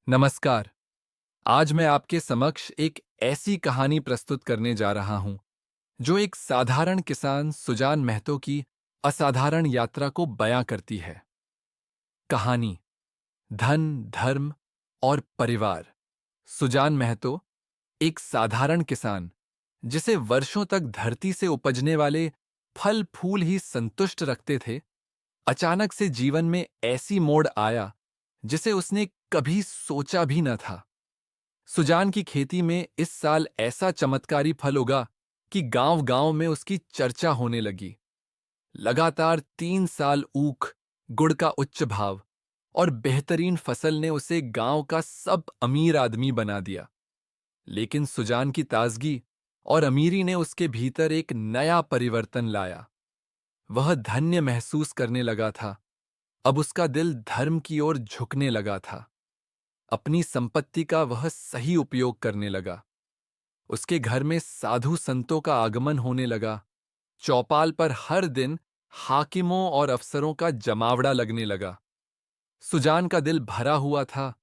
नमस्कार। आज मैं आपके समक्ष एक ऐसी कहानी प्रस्तुत करने जा रहा हूं जो एक साधारण किसान सुजान महतो की असाधारण यात्रा को बयां करती है। कहानी धन, धर्म और परिवार। सुजान महतो, एक साधारण किसान जिसे वर्षों तक धरती से उपजने वाले फल फूल ही संतुष्ट रखते थे, अचानक से जीवन में ऐसी मोड़ आया जिसे उसने कभी सोचा भी न था। सुजान की खेती में इस साल ऐसा चमत्कारी फल उगा कि गांव-गांव में उसकी चर्चा होने लगी। लगातार 3 साल ऊख, गुड़ का उच्च भाव और बेहतरीन फसल ने उसे गांव का सब अमीर आदमी बना दिया। लेकिन सुजान की ताजगी और अमीरी ने उसके भीतर एक नया परिवर्तन लाया। वह धन्य महसूस करने लगा था। अब उसका दिल धर्म की ओर झुकने लगा था। अपनी संपत्ति का वह सही उपयोग करने लगा। उसके घर में साधु संतों का आगमन होने लगा। चौपाल पर हर दिन हाकिमों और अफसरों का जमावड़ा लगने लगा। सुजान का दिल भरा हुआ था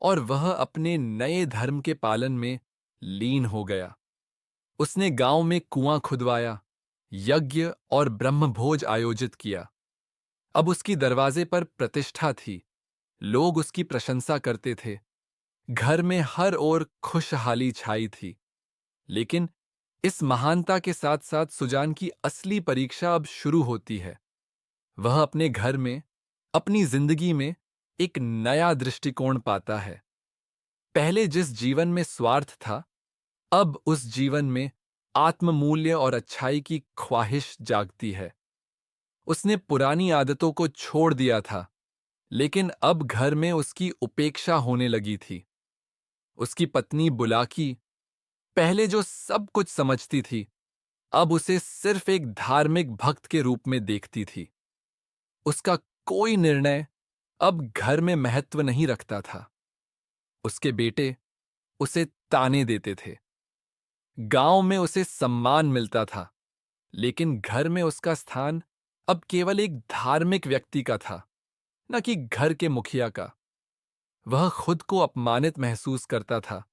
और वह अपने नए धर्म के पालन में लीन हो गया। उसने गांव में कुआं खुदवाया, यज्ञ और ब्रह्मभोज आयोजित किया। अब उसकी दरवाजे पर प्रतिष्ठा थी। लोग उसकी प्रशंसा करते थे। घर में हर ओर खुशहाली छाई थी। लेकिन इस महानता के साथ साथ सुजान की असली परीक्षा अब शुरू होती है। वह अपने घर में, अपनी जिंदगी में एक नया दृष्टिकोण पाता है। पहले जिस जीवन में स्वार्थ था, अब उस जीवन में आत्ममूल्य और अच्छाई की ख्वाहिश जागती है। उसने पुरानी आदतों को छोड़ दिया था, लेकिन अब घर में उसकी उपेक्षा होने लगी थी। उसकी पत्नी बुलाकी पहले जो सब कुछ समझती थी, अब उसे सिर्फ एक धार्मिक भक्त के रूप में देखती थी। उसका कोई निर्णय अब घर में महत्व नहीं रखता था। उसके बेटे उसे ताने देते थे। गांव में उसे सम्मान मिलता था, लेकिन घर में उसका स्थान अब केवल एक धार्मिक व्यक्ति का था, न कि घर के मुखिया का। वह खुद को अपमानित महसूस करता था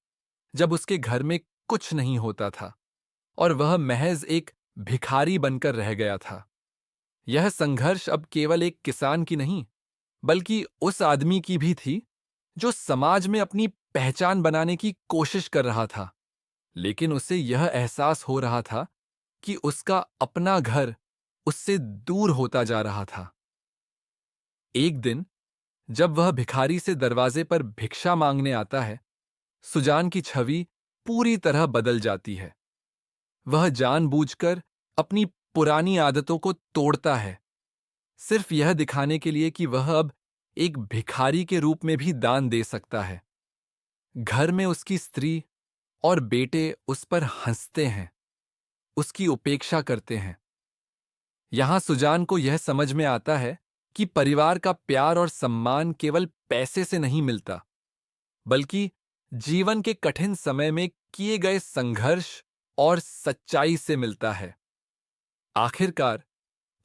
जब उसके घर में कुछ नहीं होता था और वह महज एक भिखारी बनकर रह गया था। यह संघर्ष अब केवल एक किसान की नहीं, बल्कि उस आदमी की भी थी जो समाज में अपनी पहचान बनाने की कोशिश कर रहा था। लेकिन उसे यह एहसास हो रहा था कि उसका अपना घर उससे दूर होता जा रहा था। एक दिन जब वह भिखारी से दरवाजे पर भिक्षा मांगने आता है, सुजान की छवि पूरी तरह बदल जाती है। वह जानबूझकर अपनी पुरानी आदतों को तोड़ता है, सिर्फ यह दिखाने के लिए कि वह अब एक भिखारी के रूप में भी दान दे सकता है। घर में उसकी स्त्री और बेटे उस पर हंसते हैं, उसकी उपेक्षा करते हैं। यहां सुजान को यह समझ में आता है कि परिवार का प्यार और सम्मान केवल पैसे से नहीं मिलता, बल्कि जीवन के कठिन समय में किए गए संघर्ष और सच्चाई से मिलता है। आखिरकार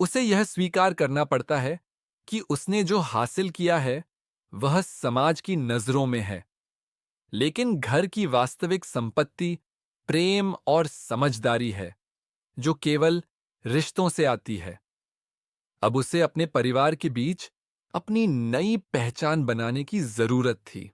उसे यह स्वीकार करना पड़ता है कि उसने जो हासिल किया है वह समाज की नजरों में है, लेकिन घर की वास्तविक संपत्ति प्रेम और समझदारी है, जो केवल रिश्तों से आती है। अब उसे अपने परिवार के बीच अपनी नई पहचान बनाने की जरूरत थी।